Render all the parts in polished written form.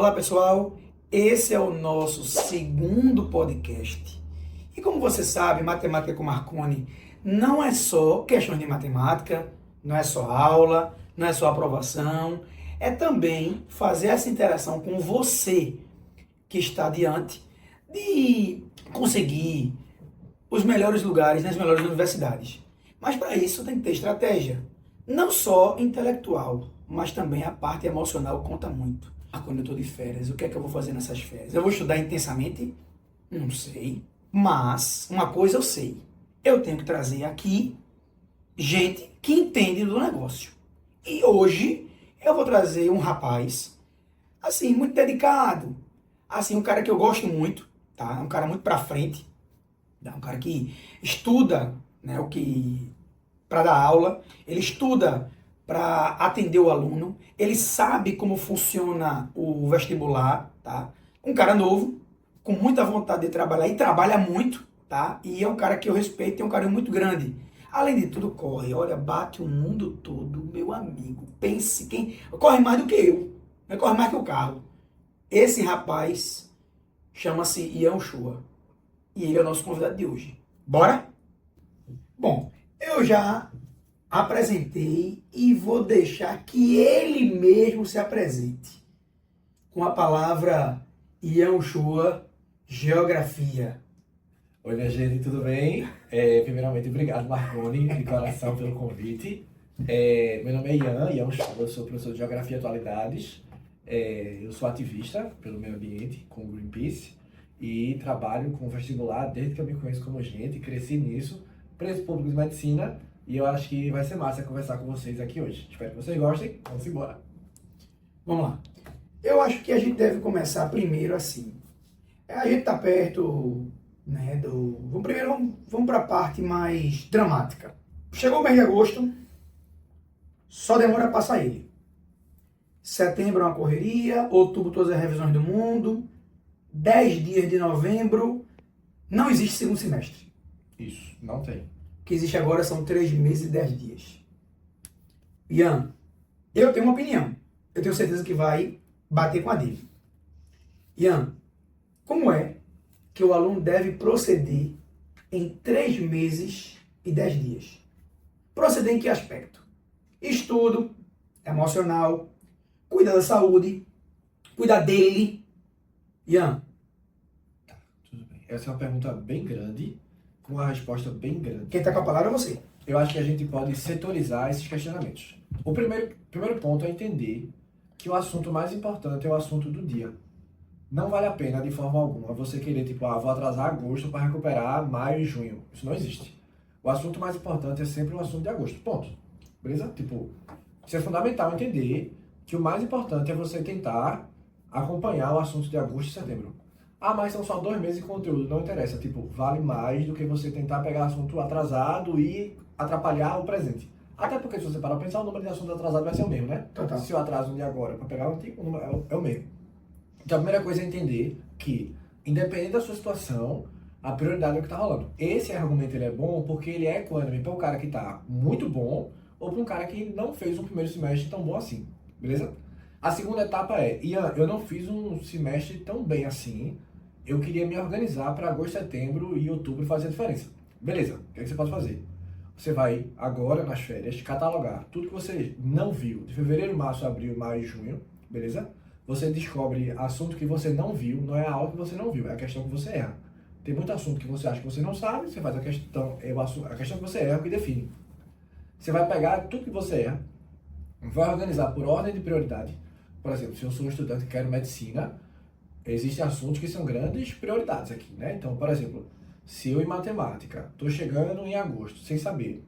Olá pessoal, esse é o nosso segundo podcast. E como você sabe, Matemática com Marconi não é só questões de matemática, não é só aula, não é só aprovação, é também fazer essa interação com você que está diante de conseguir os melhores lugares nas melhores universidades. Mas para isso tem que ter estratégia, não só intelectual, mas também a parte emocional conta muito. Quando eu estou de férias, o que é que eu vou fazer nessas férias? Eu vou estudar intensamente? Não sei. Mas uma coisa eu sei. Eu tenho que trazer aqui gente que entende do negócio. E hoje eu vou trazer um rapaz, assim, muito dedicado. Assim, um cara que eu gosto muito, tá? Um cara muito pra frente. Um cara que estuda, né, o que para dar aula, ele estuda para atender o aluno, ele sabe como funciona o vestibular, tá? Um cara novo, com muita vontade de trabalhar e trabalha muito, tá? E é um cara que eu respeito, tem um carinho muito grande. Além de tudo, corre, olha, bate o mundo todo, meu amigo. Pense, quem corre mais do que eu, né? Corre mais que o carro. Esse rapaz chama-se Ian Chua e ele é o nosso convidado de hoje. Bora? Bom, eu já apresentei e vou deixar que ele mesmo se apresente com a palavra Ian Chua, geografia. Oi, minha gente, tudo bem? Primeiramente, obrigado, Marconi, de coração, pelo convite. Meu nome é Ian Chua, eu sou professor de Geografia e Atualidades. Eu sou ativista pelo meio ambiente com o Greenpeace e trabalho com vestibular desde que eu me conheço como gente, cresci nisso, preço público de medicina, e eu acho que vai ser massa conversar com vocês aqui hoje. Espero que vocês gostem, vamos embora. Vamos lá. Eu acho que a gente deve começar primeiro assim. A gente está perto, né, vamos para a parte mais dramática. Chegou o mês de agosto, só demora a passar ele. Setembro é uma correria, outubro todas as revisões do mundo, 10 dias de novembro, não existe segundo semestre. Isso, não tem. O que existe agora são 3 meses e 10 dias. Ian, eu tenho uma opinião. Eu tenho certeza que vai bater com a dele. Ian, como é que o aluno deve proceder em 3 meses e 10 dias? Proceder em que aspecto? Estudo, emocional, cuidar da saúde, cuidar dele. Ian. Tudo bem. Essa é uma pergunta bem grande, com uma resposta bem grande. Quem está com a palavra é você. Eu acho que a gente pode setorizar esses questionamentos. O primeiro ponto é entender que o assunto mais importante é o assunto do dia. Não vale a pena, de forma alguma, você querer, tipo, vou atrasar agosto para recuperar maio e junho. Isso não existe. O assunto mais importante é sempre o assunto de agosto. Ponto. Beleza? Tipo, isso é fundamental entender que o mais importante é você tentar acompanhar o assunto de agosto e setembro. Mas são só 2 meses de conteúdo, não interessa. Tipo, vale mais do que você tentar pegar assunto atrasado e atrapalhar o presente. Até porque, se você parar para pensar, o número de assuntos atrasados vai ser o mesmo, né? Total. Se eu atraso um de agora para pegar o antigo, o número é o mesmo. Então, a primeira coisa é entender que, independente da sua situação, a prioridade é o que está rolando. Esse argumento ele é bom porque ele é equânime para um cara que está muito bom ou para um cara que não fez um primeiro semestre tão bom assim, beleza? A segunda etapa é, Ian, eu não fiz um semestre tão bem assim, eu queria me organizar para agosto, setembro e outubro fazer a diferença. Beleza, o que é que você pode fazer? Você vai agora, nas férias, catalogar tudo que você não viu de fevereiro, março, abril, maio e junho, beleza? Você descobre assunto que você não viu, não é a aula que você não viu, é a questão que você erra. Tem muito assunto que você acha que você não sabe, você faz a questão que você erra que define. Você vai pegar tudo que você erra, vai organizar por ordem de prioridade. Por exemplo, se eu sou um estudante que quero medicina, existem assuntos que são grandes prioridades aqui, né? Então, por exemplo, se eu em matemática estou chegando em agosto sem saber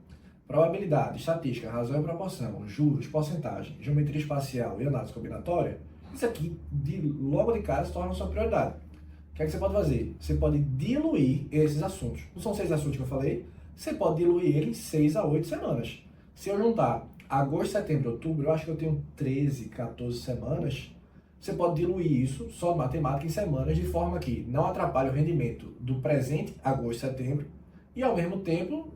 probabilidade, estatística, razão e proporção, juros, porcentagem, geometria espacial e análise combinatória, isso aqui logo de cara se torna sua prioridade. O que é que você pode fazer? Você pode diluir esses assuntos. Não são 6 assuntos que eu falei? Você pode diluir eles em 6 a 8 semanas. Se eu juntar agosto, setembro, outubro, eu acho que eu tenho 13, 14 semanas. Você pode diluir isso, só matemática, em semanas, de forma que não atrapalhe o rendimento do presente, agosto, setembro, e ao mesmo tempo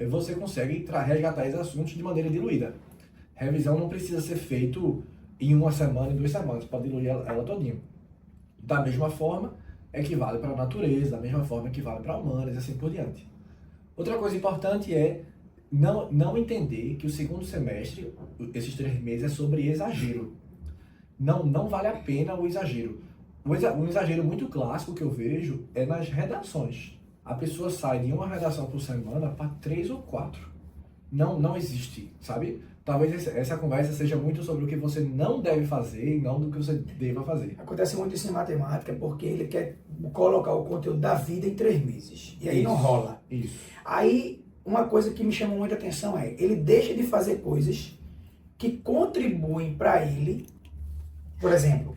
você consegue resgatar esses assuntos de maneira diluída. Revisão não precisa ser feito em uma semana, em 2 semanas, pode diluir ela todinha. Da mesma forma, equivale para a natureza, da mesma forma equivale para humanas e assim por diante. Outra coisa importante é não entender que o segundo semestre, esses 3 meses, é sobre exagero. Não vale a pena o exagero. Um exagero muito clássico que eu vejo é nas redações. A pessoa sai de uma redação por semana para 3 ou 4. Não existe, sabe? Talvez essa conversa seja muito sobre o que você não deve fazer e não do que você deva fazer. Acontece muito isso em matemática porque ele quer colocar o conteúdo da vida em 3 meses. E aí não rola. Isso. Aí, uma coisa que me chama muita atenção é, ele deixa de fazer coisas que contribuem para ele. Por exemplo,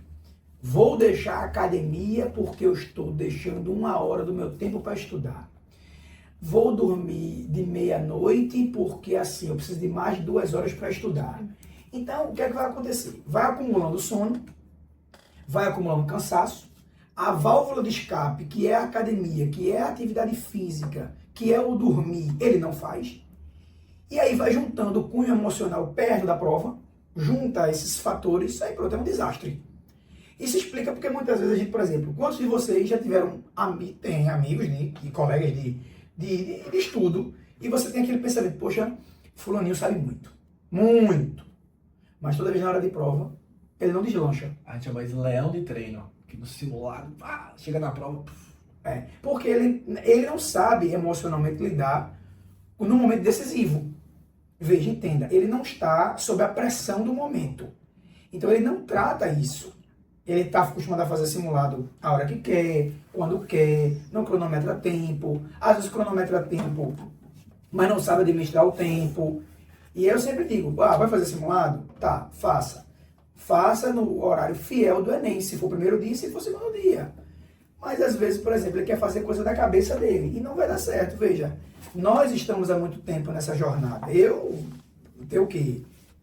vou deixar a academia porque eu estou deixando 1 hora do meu tempo para estudar. Vou dormir de meia-noite porque assim eu preciso de mais de 2 horas para estudar. Então, o que é que vai acontecer? Vai acumulando sono, vai acumulando cansaço, a válvula de escape, que é a academia, que é a atividade física, que é o dormir, ele não faz. E aí vai juntando o cunho emocional perto da prova, junta esses fatores, aí pronto, é um desastre. Isso explica porque muitas vezes a gente, por exemplo, quantos de vocês já tiveram tem amigos e colegas de estudo, e você tem aquele pensamento, poxa, fulaninho sabe muito, muito, mas toda vez na hora de prova, ele não deslancha. A gente chama isso leão de treino, que no simulado, chega na prova... Porque ele não sabe emocionalmente lidar no momento decisivo. Veja, entenda, ele não está sob a pressão do momento. Então ele não trata isso. Ele está acostumado a fazer simulado a hora que quer, quando quer, não cronometra tempo, às vezes cronometra tempo, mas não sabe administrar o tempo. E eu sempre digo, vai fazer simulado? Tá, faça. Faça no horário fiel do Enem, se for o primeiro dia, se for o segundo dia. Mas às vezes, por exemplo, ele quer fazer coisa da cabeça dele e não vai dar certo. Veja, nós estamos há muito tempo nessa jornada. Eu tenho o quê?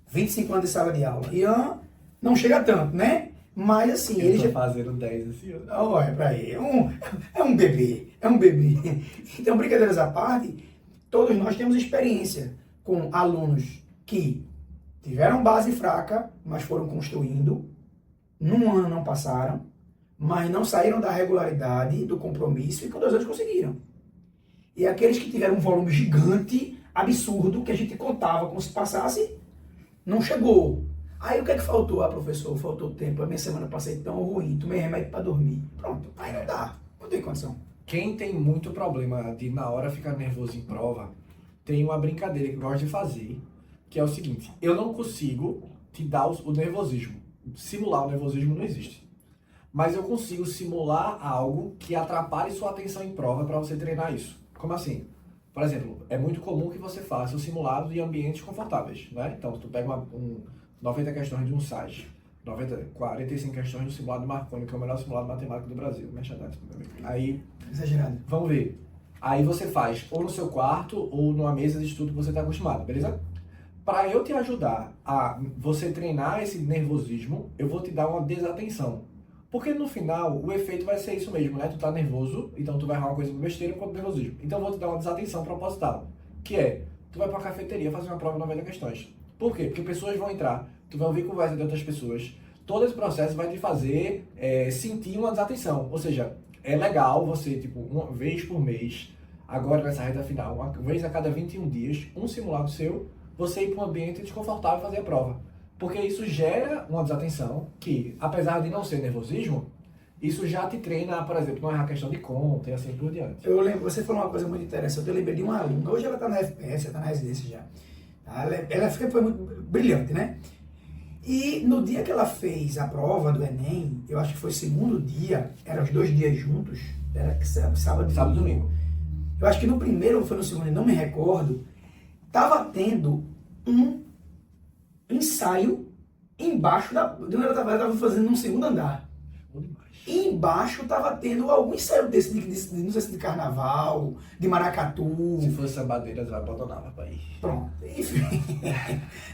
25 anos de sala de aula. Ian não chega tanto, né? Mas assim, eu ele tô já... fazendo 10 assim. Olha pra aí, é um bebê, é um bebê. Então, brincadeiras à parte, todos nós temos experiência com alunos que tiveram base fraca, mas foram construindo, num ano não passaram, mas não saíram da regularidade, do compromisso, e com 2 anos conseguiram. E aqueles que tiveram um volume gigante, absurdo, que a gente contava como se passasse, não chegou. Aí o que é que faltou? Professor, faltou tempo, a minha semana passei tão ruim, tomei remédio para dormir. Pronto, aí não dá, não tem condição. Quem tem muito problema de na hora ficar nervoso em prova, tem uma brincadeira que eu gosto de fazer, que é o seguinte, eu não consigo te dar o nervosismo. Simular o nervosismo não existe. Mas eu consigo simular algo que atrapalhe sua atenção em prova para você treinar isso. Como assim? Por exemplo, é muito comum que você faça o simulado em ambientes confortáveis, né? Então, se tu pega 90 questões de um site, 45 questões do simulado de Marconi, que é o melhor simulado matemático do Brasil. Aí, exagerado. Vamos ver. Aí você faz ou no seu quarto ou numa mesa de estudo que você está acostumado, beleza? Para eu te ajudar a você treinar esse nervosismo, eu vou te dar uma desatenção. Porque no final, o efeito vai ser isso mesmo, né? Tu tá nervoso, então tu vai errar uma coisa besteira enquanto nervosismo. Então eu vou te dar uma desatenção proposital, que é, tu vai pra cafeteria fazer uma prova de 90 questões. Por quê? Porque pessoas vão entrar, tu vai ouvir conversa de outras pessoas, todo esse processo vai te fazer sentir uma desatenção. Ou seja, é legal você, tipo, uma vez por mês, agora nessa reta final, uma vez a cada 21 dias, um simulado seu, você ir para um ambiente desconfortável e fazer a prova. Porque isso gera uma desatenção que, apesar de não ser nervosismo, isso já te treina, por exemplo, não errar questão de conta e assim por diante. Eu lembro, você falou uma coisa muito interessante, eu lembrei de uma aluna, hoje ela está na FPS, está na residência já. Ela foi muito brilhante, né? E no dia que ela fez a prova do Enem, eu acho que foi o segundo dia, eram os 2 dias juntos, era sábado e domingo. Eu acho que no primeiro ou foi no segundo, não me recordo, estava tendo um ensaio embaixo de onde ela estava fazendo num segundo andar. E embaixo estava tendo algum ensaio desse, não sei se de carnaval, de maracatu. Se fosse Sabadeiras, eu abandonava para ir. Pronto. Enfim.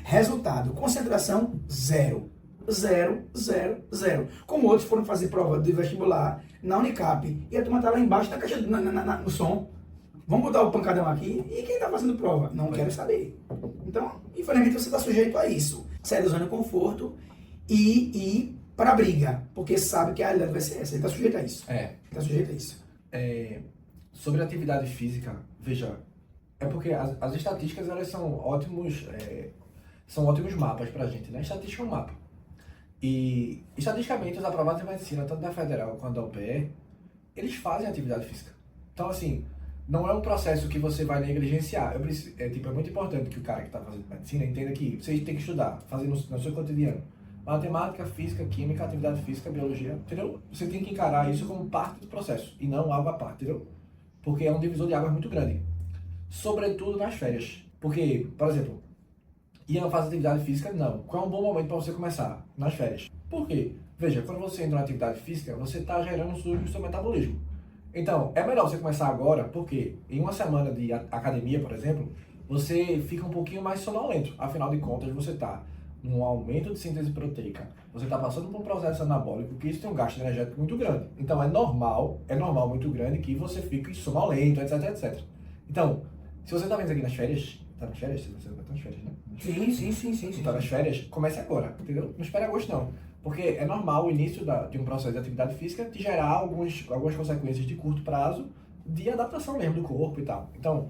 Resultado, concentração zero. Zero, zero, zero. Como outros foram fazer prova de vestibular na Unicap, e a turma está lá embaixo na caixa, no som. Vamos botar o pancadão aqui, e quem está fazendo prova? Não quero saber. Então, infelizmente, você está sujeito a isso. Sai da zona de conforto ir para a briga, porque sabe que a realidade vai ser essa. Ele está sujeito a isso. É. Está sujeito a isso. Sobre atividade física, veja, é porque as estatísticas, elas são ótimos mapas pra gente, né? Estatística é um mapa. E, estatisticamente, os aprovados em medicina, tanto da federal quanto da UPE, eles fazem atividade física. Então, assim, não é um processo que você vai negligenciar. É muito importante que o cara que está fazendo medicina entenda que você tem que estudar, fazer no seu cotidiano. Matemática, física, química, atividade física, biologia, entendeu? Você tem que encarar isso como parte do processo e não algo à parte, entendeu? Porque é um divisor de águas muito grande. Sobretudo nas férias. Porque, por exemplo, Ian faz atividade física? Não. Qual é um bom momento para você começar? Nas férias. Por quê? Veja, quando você entra na atividade física, você está gerando o seu metabolismo. Então, é melhor você começar agora, porque em uma semana de academia, por exemplo, você fica um pouquinho mais sonolento. Afinal de contas, você está num aumento de síntese proteica, você está passando por um processo anabólico, que isso tem um gasto energético muito grande. Então, é normal muito grande que você fique sonolento, etc, etc. Então, se você está vendo isso aqui nas férias, tá nas férias? Você vai estar nas férias, né? Sim. Tá nas férias, comece agora, entendeu? Não espere agosto, não. Porque é normal o início de um processo de atividade física te gerar algumas consequências de curto prazo de adaptação mesmo do corpo e tal. Então,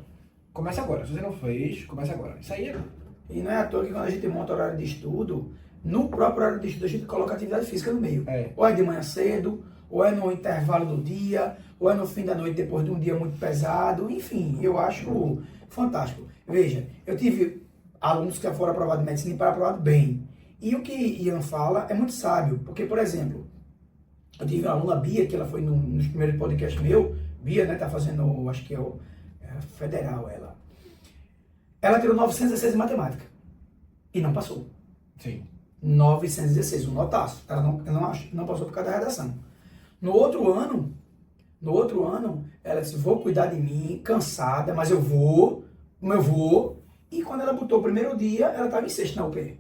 comece agora. Se você não fez, comece agora. Isso aí é... E não é à toa que quando a gente monta horário de estudo, no próprio horário de estudo a gente coloca atividade física no meio. Ou é de manhã cedo, ou é no intervalo do dia, ou é no fim da noite depois de um dia muito pesado. Enfim, eu acho fantástico. Veja, eu tive alunos que foram aprovados em medicina e para aprovados bem. E o que Ian fala é muito sábio, porque, por exemplo, eu tive uma aluna, Bia, que ela foi nos primeiros podcasts meu, Bia, né, tá fazendo, acho que é federal, ela tirou 916 em matemática, e não passou. Sim. 916, um notaço, ela não passou por causa da redação. No outro ano, ela disse, vou cuidar de mim, cansada, mas eu vou, e quando ela botou o primeiro dia, ela estava em sexto na UPE.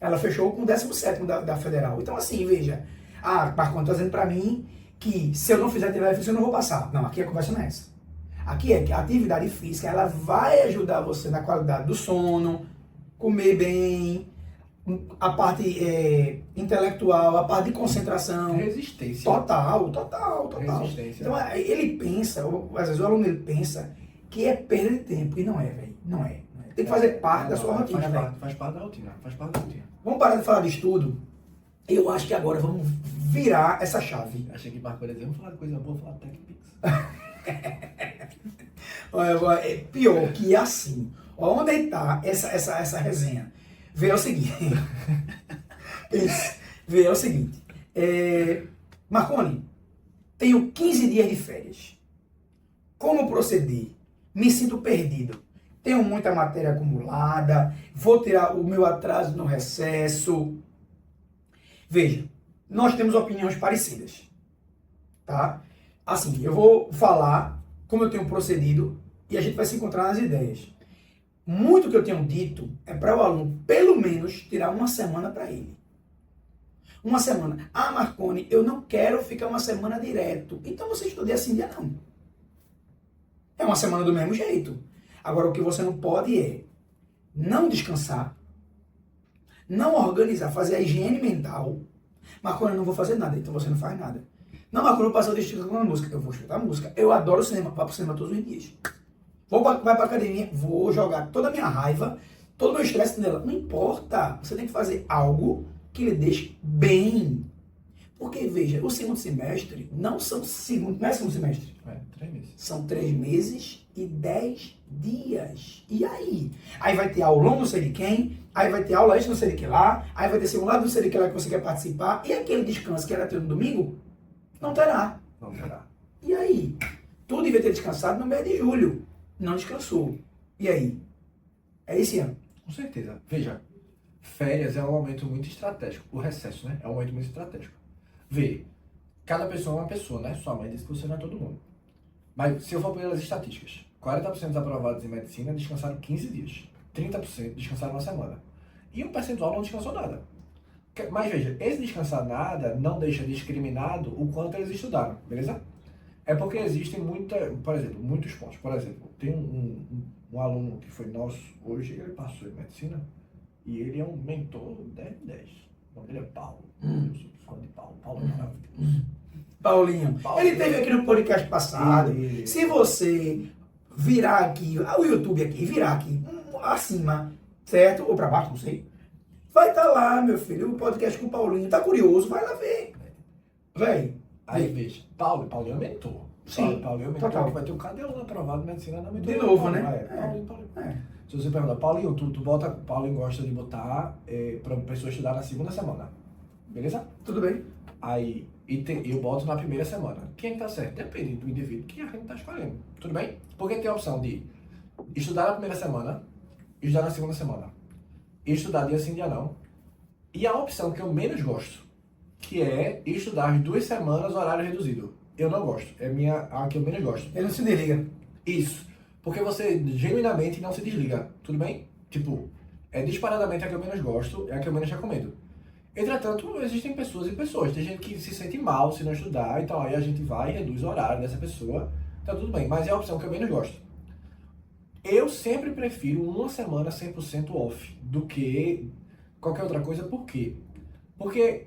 Ela fechou com o 17º da federal. Então, assim, veja, Marconi está dizendo para mim que se eu não fizer atividade física, eu não vou passar. Não, aqui a conversa não é essa. Aqui é que a atividade física, ela vai ajudar você na qualidade do sono, comer bem, a parte intelectual, a parte de concentração. Resistência. Total. Resistência. Então, ele pensa, às vezes o aluno ele pensa que é perda de tempo. E não é, velho. Não é. Tem que fazer parte da sua rotina, velho. Faz parte da rotina. Vamos parar de falar de estudo. Eu acho que agora vamos virar essa chave. Achei que Marco ia dizer, vamos falar de coisa boa, falar de TechPix. É pior que assim. Onde está essa resenha? Vê o seguinte. Marconi, tenho 15 dias de férias. Como proceder? Me sinto perdido. Tenho muita matéria acumulada. Vou tirar o meu atraso no recesso. Veja, nós temos opiniões parecidas. Tá? Assim, eu vou falar como eu tenho procedido e a gente vai se encontrar nas ideias. Muito que eu tenho dito é para o aluno, pelo menos, tirar uma semana para ele. Uma semana. Marconi, eu não quero ficar uma semana direto. Então você estuda assim dia não. É uma semana do mesmo jeito. Agora, o que você não pode é não descansar, não organizar, fazer a higiene mental. Marconi, eu não vou fazer nada, então você não faz nada. Não, Marconi, eu passo o dia escutando música. Eu vou escutar música. Eu adoro cinema, vou pro cinema todos os dias. Vai pra academia, vou jogar toda a minha raiva, todo o meu estresse nela. Não importa. Você tem que fazer algo que lhe deixe bem. Porque, veja, o segundo semestre não é segundo semestre. 3 meses. São 3 meses e 10 dias. E aí? Aí vai ter aula não sei de quem, aí vai ter aula extra não sei de que lá, aí vai ter simulado não sei de que lá que você quer participar, e aquele descanso que era ter no domingo, não terá. E aí? Tu devia ter descansado no mês de julho. Não descansou. E aí? É esse ano. Com certeza. Veja, férias é um momento muito estratégico. O recesso, né? É um momento muito estratégico. Vê, cada pessoa é uma pessoa, né? Sua mãe disse que você não é todo mundo. Mas se eu for pelas estatísticas, 40% dos aprovados em medicina descansaram 15 dias. 30% descansaram uma semana. E um percentual não descansou nada. Mas veja, esse descansar nada não deixa discriminado o quanto eles estudaram, beleza? É porque existem muitos pontos. Por exemplo, tem um aluno que foi nosso hoje, ele passou em medicina e ele é um mentor 10 de 10. O nome dele é Paulo. Eu sou fã de Paulo. Paulo é maravilhoso. Paulinho. Paulo. Ele esteve aqui no podcast passado. Ele. Se você virar aqui, o YouTube aqui, virar aqui, acima, certo? Ou para baixo, não sei. Vai estar lá, meu filho, o podcast com o Paulinho. Tá curioso? Vai lá ver. Véi. Aí veja, Paulinho é mentor. Sim, Paulinho é mentor, total. que vai ter o cadê aluno aprovado em medicina na mentoria. De novo, Paulinho, né? Paulinho. É. Se você perguntar, Paulinho, tu bota, Paulinho gosta de botar pra pessoa estudar na segunda semana. Beleza? Tudo bem. Aí, eu boto na primeira semana. Quem tá certo? Depende do indivíduo que a gente tá escolhendo. Tudo bem? Porque tem a opção de estudar na primeira semana, estudar na segunda semana, estudar dia sim, dia não. E a opção que eu menos gosto, que é estudar as 2 semanas horário reduzido. Eu não gosto. É a que eu menos gosto. Ele não se desliga. Isso. Porque você genuinamente não se desliga. Tudo bem? Tipo, disparadamente a que eu menos gosto, é a que eu menos recomendo. Entretanto, existem pessoas e pessoas. Tem gente que se sente mal se não estudar, então aí a gente vai e reduz o horário dessa pessoa. Tá tudo bem, mas é a opção que eu menos gosto. Eu sempre prefiro uma semana 100% off do que qualquer outra coisa. Por quê? Porque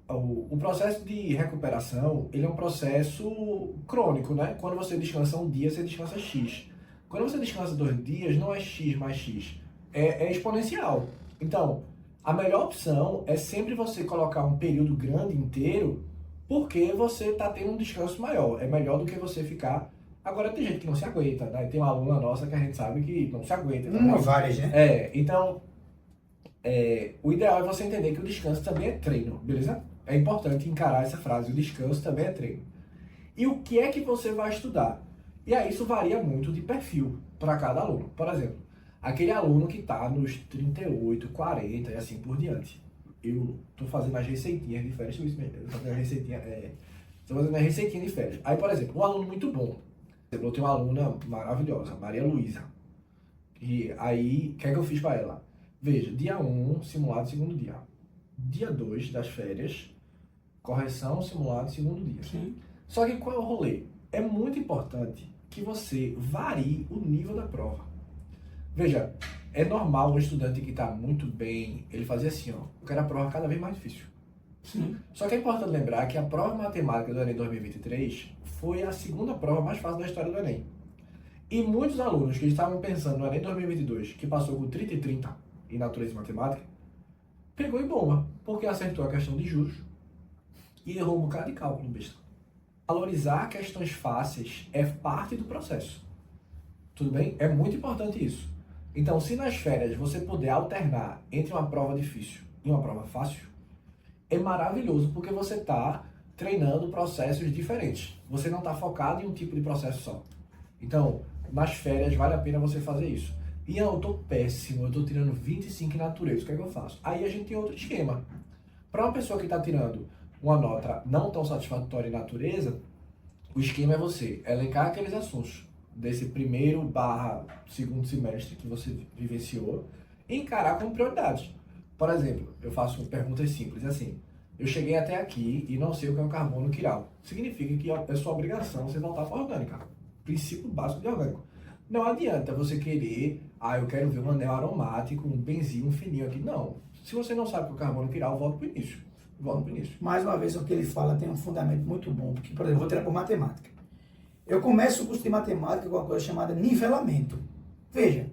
o processo de recuperação, ele é um processo crônico, né? Quando você descansa um dia, você descansa X. Quando você descansa 2 dias, não é X mais X. É exponencial. Então, a melhor opção é sempre você colocar um período grande inteiro, porque você está tendo um descanso maior. É melhor do que você ficar... Agora, tem gente que não se aguenta, né? Tem uma aluna nossa que a gente sabe que não se aguenta. Várias, né? Então, o ideal é você entender que o descanso também é treino, beleza? É importante encarar essa frase, o descanso também é treino. E o que é que você vai estudar? E aí isso varia muito de perfil para cada aluno. Por exemplo, aquele aluno que está nos 38, 40 e assim por diante. Eu estou fazendo as receitinhas de férias, estou fazendo minha receitinha de férias. Aí, por exemplo, um aluno muito bom. Eu tenho uma aluna maravilhosa, Maria Luísa. E aí, o que é que eu fiz para ela? Veja, dia 1, simulado segundo dia. Dia 2 das férias, correção, simulado segundo dia. Sim. Só que qual é o rolê? É muito importante que você varie o nível da prova. Veja, é normal um estudante que está muito bem, ele fazer assim, ó, eu quero a prova cada vez mais difícil. Sim. Só que é importante lembrar que a prova matemática do Enem 2023 foi a segunda prova mais fácil da história do Enem. E muitos alunos que estavam pensando no Enem 2022, que passou com 30 e 30 em natureza e matemática, pegou em bomba, porque acertou a questão de juros e errou um bocado de cálculo besta. Valorizar questões fáceis é parte do processo. Tudo bem? É muito importante isso. Então, se nas férias você puder alternar entre uma prova difícil e uma prova fácil, é maravilhoso, porque você está treinando processos diferentes. Você não está focado em um tipo de processo só. Então, nas férias vale a pena você fazer isso. E eu tô péssimo, eu tô tirando 25 em natureza, o que é que eu faço? Aí a gente tem outro esquema. Para uma pessoa que está tirando uma nota não tão satisfatória em natureza, o esquema é você elencar aqueles assuntos desse 1º/2º semestre que você vivenciou e encarar como prioridades. Por exemplo, eu faço perguntas simples, assim, eu cheguei até aqui e não sei o que é um carbono quiral. Significa que é sua obrigação você voltar para a orgânica. Princípio básico de orgânico. Não adianta você querer, eu quero ver um anel aromático, um benzinho, um fininho aqui. Não. Se você não sabe o que é o carbono quiral, volta para o início. Mais uma vez, o que ele fala tem um fundamento muito bom, porque, por exemplo, eu vou tirar por matemática. Eu começo o curso de matemática com uma coisa chamada nivelamento. Veja,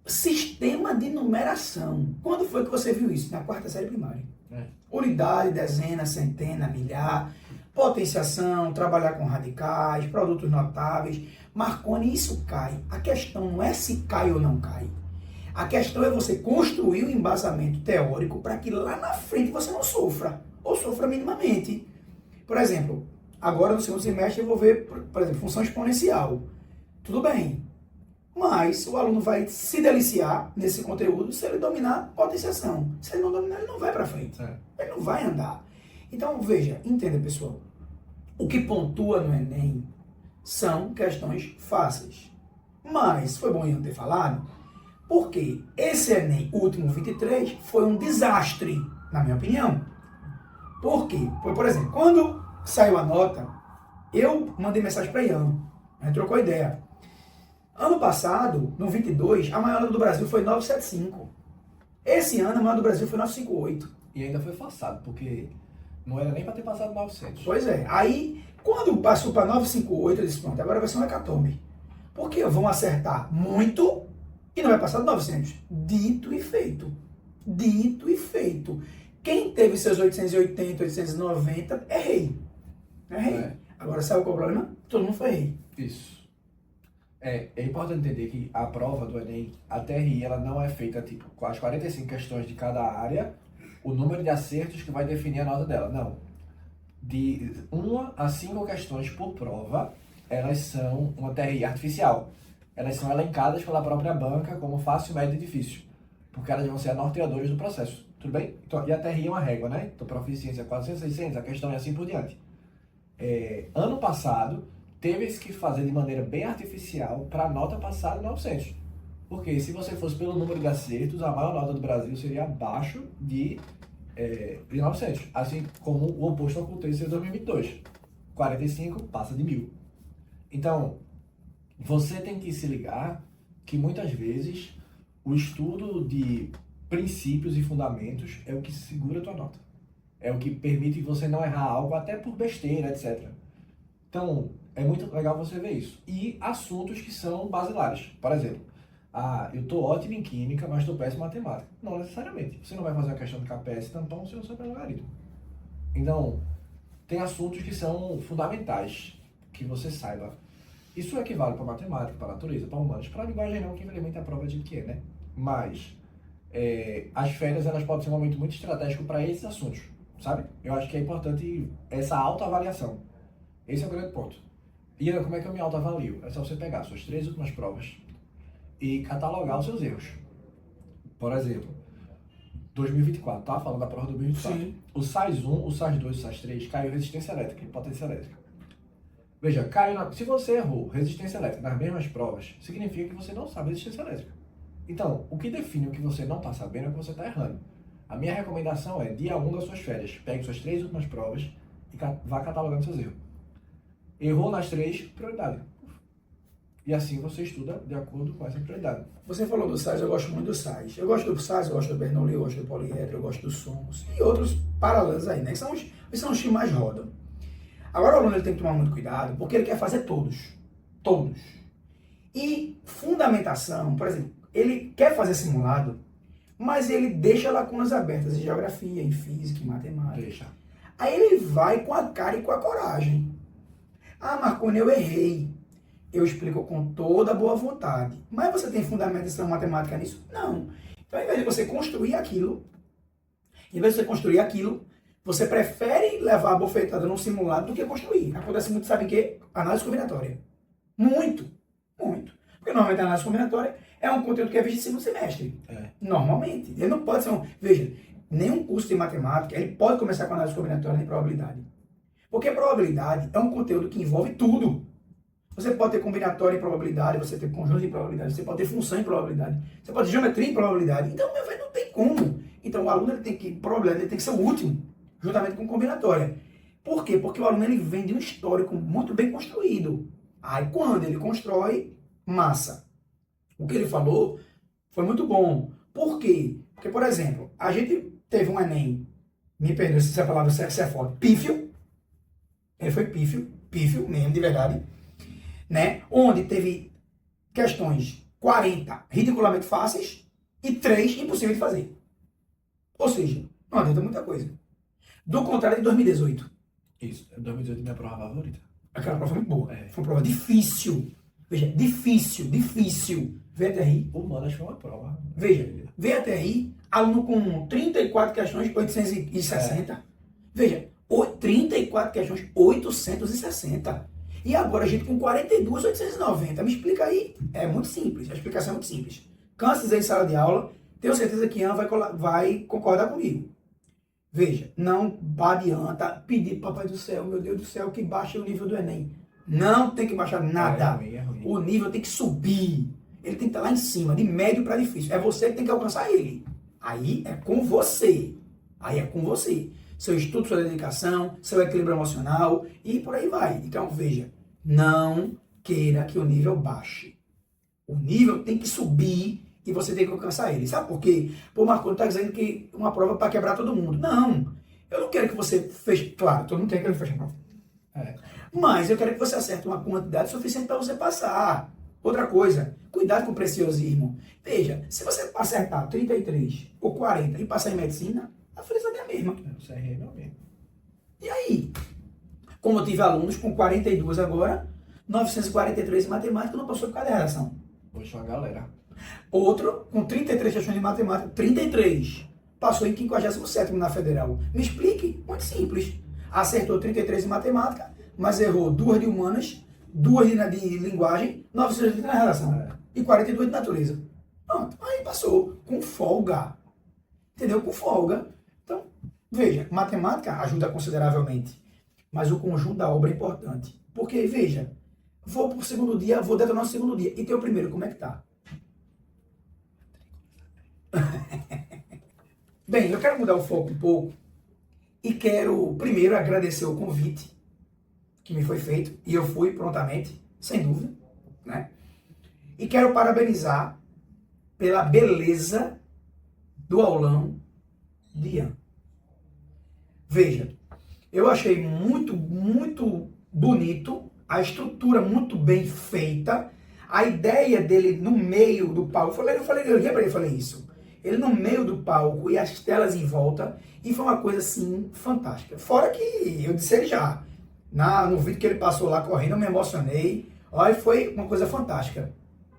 sistema de numeração. Quando foi que você viu isso? Na 4ª série primária. Unidade, dezena, centena, milhar, potenciação, trabalhar com radicais, produtos notáveis. Marconi, isso cai. A questão não é se cai ou não cai. A questão é você construir um embasamento teórico para que lá na frente você não sofra, ou sofra minimamente. Por exemplo, agora no segundo semestre eu vou ver, por exemplo, função exponencial. Tudo bem, mas o aluno vai se deliciar nesse conteúdo se ele dominar potenciação. Se ele não dominar, ele não vai para frente. Ele não vai andar. Então, veja, entenda, pessoal. O que pontua no Enem são questões fáceis. Mas foi bom eu ter falado, porque esse Enem último 23 foi um desastre, na minha opinião. Por quê? Por exemplo, quando saiu a nota, eu mandei mensagem para Ian, a gente trocou ideia. Ano passado, no 22, a maior nota do Brasil foi 975. Esse ano, a maior do Brasil foi 958. E ainda foi forçado, porque não era nem para ter passado 900. Pois é. Aí, quando passou para 958, eu disse, pronto, agora vai ser um hecatombe. Porque vão acertar muito e não vai passar de 900. Dito e feito. Dito e feito. Quem teve seus 880, 890, é rei. É rei. É. Agora, sabe qual é o problema? Todo mundo foi rei. Isso. É importante entender que a prova do Enem, a TRI, ela não é feita tipo com as 45 questões de cada área, o número de acertos que vai definir a nota dela. Não. De 1 a 5 questões por prova, elas são uma TRI artificial. Elas são elencadas pela própria banca como fácil, médio e difícil. Porque elas vão ser norteadoras do processo. Tudo bem? Então, e a TRI é uma régua, né? Então, proficiência 400, 600, a questão é assim por diante. Ano passado, teve que fazer de maneira bem artificial para a nota passar de 900. Porque se você fosse pelo número de acertos, a maior nota do Brasil seria abaixo de 900. Assim como o oposto aconteceu em 2022. 45 passa de 1000. Então, você tem que se ligar que muitas vezes o estudo de princípios e fundamentos é o que segura a tua nota. É o que permite você não errar algo até por besteira, etc. Então, é muito legal você ver isso. E assuntos que são basilares. Por exemplo, eu estou ótimo em química, mas estou péssimo em matemática. Não necessariamente. Você não vai fazer a questão de KPS e tampão se não souber logaritmo. Então, tem assuntos que são fundamentais, que você saiba. Isso equivale para matemática, para natureza, para humanos. Para a linguagem não, que infelizmente a prova é de que é, né? Mas as férias, elas podem ser um momento muito estratégico para esses assuntos, sabe? Eu acho que é importante essa autoavaliação. Esse é o grande ponto. E como é que eu me autoavalio? É só você pegar suas 3 últimas provas e catalogar os seus erros. Por exemplo, 2024, tá? Falando da prova de 2024. Sim. O SAS 1, o SAS 2 e o SAS 3 caiu resistência elétrica e potência elétrica. Veja, se você errou resistência elétrica nas mesmas provas, significa que você não sabe resistência elétrica. Então, o que define o que você não está sabendo é o que você está errando. A minha recomendação é, dia 1 das suas férias, pegue suas 3 últimas provas e vá catalogando seus erros. Errou nas 3, prioridade. E assim você estuda de acordo com essa prioridade. Você falou do SAS, eu gosto muito do SAS. Eu gosto do SAS, eu gosto do Bernoulli, eu gosto do Poliedro, eu gosto do Somos e outros paralelos aí, né? Que são os que mais rodam. Agora o aluno ele tem que tomar muito cuidado, porque ele quer fazer todos. Todos. E fundamentação, por exemplo, ele quer fazer simulado, mas ele deixa lacunas abertas em geografia, em física, em matemática. Deixa. Aí ele vai com a cara e com a coragem. Ah, Marconi, eu errei. Eu explico com toda boa vontade. Mas você tem fundamentação matemática nisso? Não. Então, ao invés de você construir aquilo, você prefere levar a bofetada num simulado do que construir. Acontece muito, sabe o quê? Análise combinatória. Muito. Muito. Porque normalmente a análise combinatória é um conteúdo que é visto em segundo semestre. Normalmente. Ele não pode ser Veja, nenhum curso de matemática, ele pode começar com análise combinatória de probabilidade. Porque probabilidade é um conteúdo que envolve tudo. Você pode ter combinatória em probabilidade, você tem conjunto em probabilidade, você pode ter função em probabilidade, você pode ter geometria em probabilidade. Então, meu velho, não tem como. Então, o aluno ele tem que ser o último, juntamente com combinatória. Por quê? Porque o aluno ele vem de um histórico muito bem construído. Aí, quando ele constrói, massa. O que ele falou foi muito bom. Por quê? Porque, por exemplo, a gente teve um Enem, me perdoe se essa palavra é forte, pífio. Ele foi pífio mesmo, de verdade. Né? Onde teve questões 40 ridiculamente fáceis e 3 impossíveis de fazer. Ou seja, não adianta muita coisa. Do contrário de 2018. Isso, 2018 é minha prova favorita. Aquela prova foi muito boa. Foi uma prova difícil. Veja, difícil. VTRI. Humanas foi uma prova. Veja, VTRI, aluno com 34 questões, 860. Veja, 34 questões, 860. E agora a gente com 42, 890. Me explica aí. É muito simples. A explicação é muito simples. Cansa de dizer em sala de aula. Tenho certeza que Ian vai concordar comigo. Veja, não adianta pedir para o Papai do Céu, meu Deus do céu, que baixe o nível do Enem. Não tem que baixar nada. É ruim. O nível tem que subir. Ele tem que estar lá em cima, de médio para difícil. É você que tem que alcançar ele. Aí é com você. Seu estudo, sua dedicação, seu equilíbrio emocional e por aí vai. Então, veja, não queira que o nível baixe. O nível tem que subir e você tem que alcançar ele. Sabe por quê? Pô, Marconi está dizendo que uma prova para quebrar todo mundo. Não, eu não quero que você feche, claro, todo mundo tem que fechar a prova. Mas eu quero que você acerte uma quantidade suficiente para você passar. Outra coisa, cuidado com o preciosismo. Veja, se você acertar 33 ou 40 e passar em medicina, a felicidade é a mesma. Isso é real mesmo. E aí? Como eu tive alunos com 42 agora, 943 em matemática, não passou por causa da redação. Poxa, uma galera. Outro, com 33 questões de matemática, 33, passou em 57º na federal. Me explique, muito simples. Acertou 33 em matemática, mas errou 2 de humanas, 2 de linguagem, 930 na redação e 42 de natureza. Pronto, aí passou, com folga. Entendeu? Com folga. Então, veja, matemática ajuda consideravelmente, mas o conjunto da obra é importante. Porque, veja, vou pro segundo dia, vou detonar no segundo dia. E tem o primeiro, como é que tá? Bem, eu quero mudar o foco um pouco e quero primeiro agradecer o convite que me foi feito, e eu fui prontamente, sem dúvida, né? E quero parabenizar pela beleza do aulão de Ian. Veja, eu achei muito bonito, a estrutura muito bem feita, a ideia dele no meio do palco, eu falei isso, ele no meio do palco e as telas em volta, e foi uma coisa assim fantástica. Fora que eu disse ele já, no vídeo que ele passou lá correndo, eu me emocionei. Olha, foi uma coisa fantástica.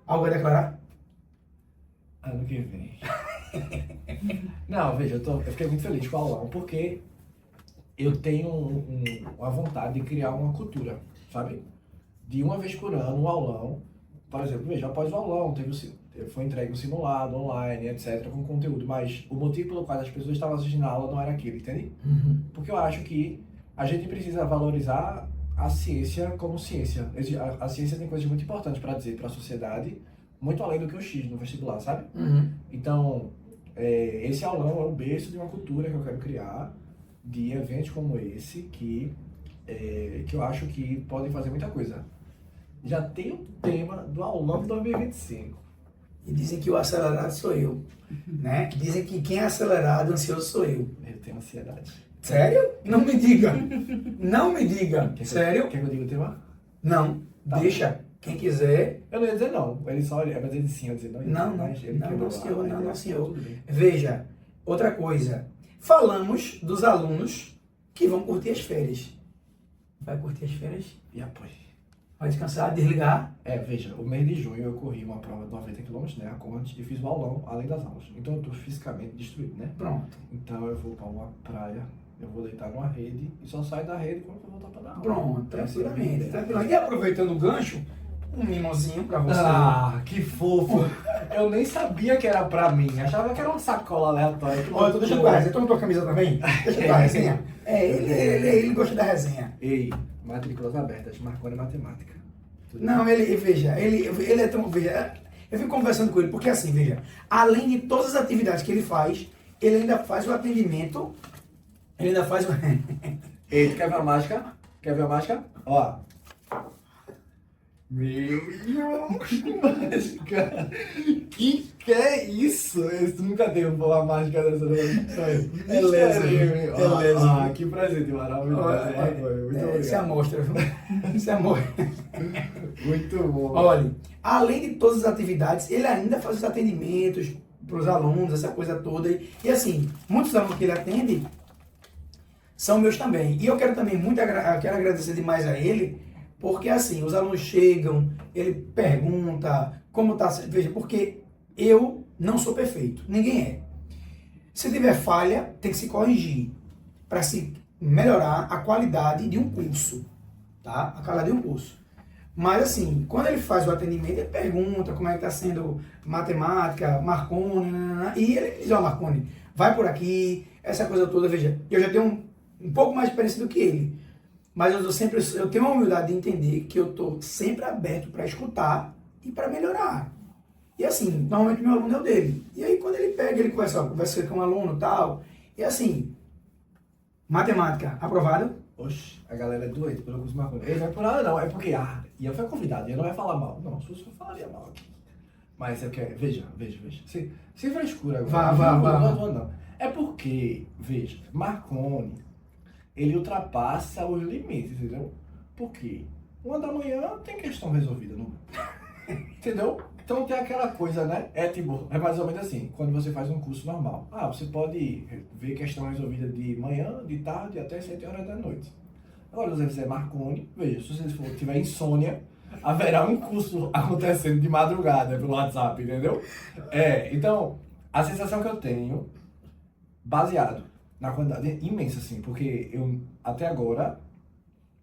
Algo a declarar? Ano que vem. Não, veja, eu fiquei muito feliz com o aulão, porque eu tenho uma vontade de criar uma cultura, sabe? De uma vez por ano, um aulão. Por exemplo, veja, após o aulão, foi entregue um simulado online, etc., com conteúdo, mas o motivo pelo qual as pessoas estavam assistindo a aula não era aquele, entende? Uhum. Porque eu acho que a gente precisa valorizar a ciência como ciência. A ciência tem coisas muito importantes para dizer para a sociedade, muito além do que o X no vestibular, sabe? Uhum. Então, esse aulão é o berço de uma cultura que eu quero criar, de eventos como esse, que eu acho que podem fazer muita coisa. Já tem o tema do aulão de 2025. E dizem que o acelerado sou eu, né? Dizem que quem é acelerado, ansioso sou eu. Eu tenho ansiedade. Sério? Não me diga. Não me diga. Sério? Quer que eu diga o tema? Não. Tá. Deixa. Quem quiser. Eu não ia dizer não. Ele só olha, vai dizer sim, eu dizer não. Não, senhor. Veja, outra coisa. Falamos dos alunos que vão curtir as férias. Vai curtir as férias? E apoio. Vai descansar, desligar. Veja, o mês de junho eu corri uma prova de 90 km, né, a Conte, e fiz o aulão, além das aulas. Então eu tô fisicamente destruído, né? Pronto. Então eu vou para uma praia, eu vou deitar numa rede e só saio da rede quando eu voltar para dar aula. Pronto, tranquilamente. E aproveitando o gancho, um mimosinho pra você. Ah, que fofo. Eu nem sabia que era pra mim, achava que era uma sacola aleatória. Olha, deixa eu dar, você tomou tua camisa também? Deixa eu dar a resenha. Ele gosta da resenha. Ei, matrículas abertas, Marconi Matemática. Não, veja, ele é tão, veja, eu fico conversando com ele, porque assim, veja, além de todas as atividades que ele faz, ele ainda faz o atendimento, ele ainda faz o... Ei, tu quer ver a mágica? Quer ver a mágica? Ó. Meu Deus, mágica! Que é isso? Tu nunca teve uma mágica dessa vez? É lésbico. Que presente maravilhoso. Você amostra, viu? Você amostra. Muito bom. Olha, além de todas as atividades, ele ainda faz os atendimentos para os alunos, essa coisa toda. E assim, muitos alunos que ele atende são meus também. E eu quero também quero agradecer demais a ele, porque assim, os alunos chegam, ele pergunta como está, veja, porque eu não sou perfeito, ninguém é. Se tiver falha, tem que se corrigir para se melhorar a qualidade de um curso, tá? A qualidade de um curso. Mas assim, quando ele faz o atendimento, ele pergunta como é que está sendo matemática, Marconi, e ele diz, ó, Marconi, vai por aqui, essa coisa toda, veja, eu já tenho um pouco mais de experiência do que ele. Mas eu tenho a humildade de entender que eu estou sempre aberto para escutar e para melhorar. E assim, normalmente meu aluno é o dele. E aí quando ele pega, ele conversa com um aluno e tal. E assim, matemática, aprovado? Oxe, a galera é doente pelo curso Marconi. Ele não é por nada não, é porque, Ian foi convidado, Ian não vai falar mal. Não, só falaria mal aqui. Mas é que, veja. Sem frescura agora. Vá. Não. É porque, veja, Marconi, ele ultrapassa os limites, entendeu? Por quê? 1 da manhã tem questão resolvida, não? Entendeu? Então tem aquela coisa, né? É mais ou menos assim, quando você faz um curso normal. Você pode ver questão resolvida de manhã, de tarde, até 7 horas da noite. Agora, se você fizer Marconi, veja, se você tiver insônia, haverá um curso acontecendo de madrugada pelo WhatsApp, entendeu? Então, a sensação que eu tenho, baseado na quantidade imensa, assim, porque eu, até agora,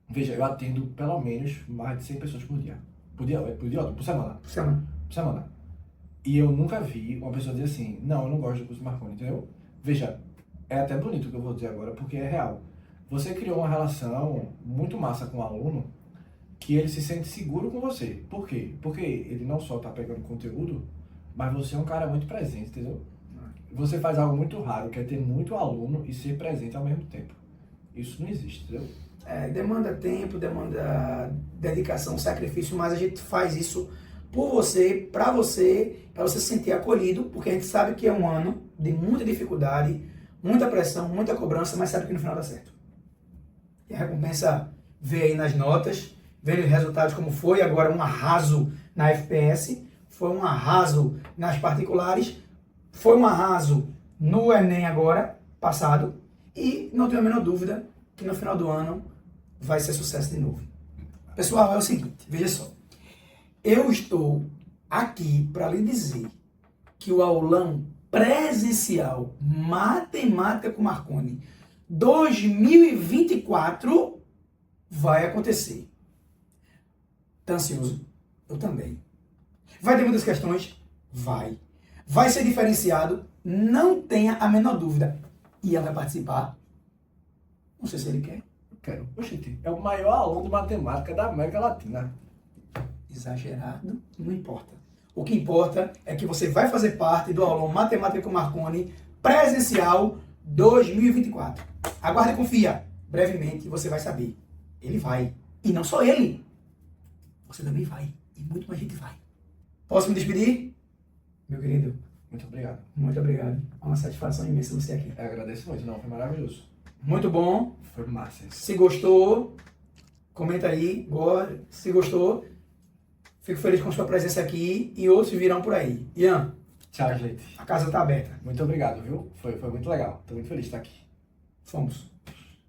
veja, eu atendo pelo menos mais de 100 pessoas por dia. Por semana. Por semana. E eu nunca vi uma pessoa dizer assim, não, eu não gosto do curso Marconi, entendeu? Veja, é até bonito o que eu vou dizer agora, porque é real. Você criou uma relação muito massa com o aluno, que ele se sente seguro com você. Por quê? Porque ele não só está pegando conteúdo, mas você é um cara muito presente, entendeu? Você faz algo muito raro, que é ter muito aluno e ser presente ao mesmo tempo. Isso não existe, entendeu? Demanda tempo, demanda dedicação, sacrifício, mas a gente faz isso por você, para você se sentir acolhido, porque a gente sabe que é um ano de muita dificuldade, muita pressão, muita cobrança, mas sabe que no final dá certo. E a recompensa vê aí nas notas, vê os resultados como foi, agora um arraso na FPS, foi um arraso nas particulares, foi um arraso no Enem agora, passado, e não tenho a menor dúvida que no final do ano vai ser sucesso de novo. Pessoal, é o seguinte, veja só. Eu estou aqui para lhe dizer que o aulão presencial Matemática com Marconi 2024 vai acontecer. Tá ansioso? Eu também. Vai ter muitas questões? Vai. Vai ser diferenciado? Não tenha a menor dúvida. Ian vai participar? Não sei se ele quer. Quero. Oxente, é o maior aluno de matemática da América Latina. Exagerado, não importa. O que importa é que você vai fazer parte do aulão Matemática com Marconi presencial 2024. Aguarde e confia. Brevemente você vai saber. Ele vai. E não só ele. Você também vai. E muito mais gente vai. Posso me despedir? Meu querido. Muito obrigado. Muito obrigado. É uma satisfação imensa você aqui. Eu agradeço muito. Não, foi maravilhoso. Muito bom. Foi massa. Se gostou, comenta aí. Se gostou, fico feliz com sua presença aqui e outros virão por aí. Ian. Tchau, gente. A casa está aberta. Muito obrigado, viu? Foi muito legal. Estou muito feliz de estar aqui. Fomos.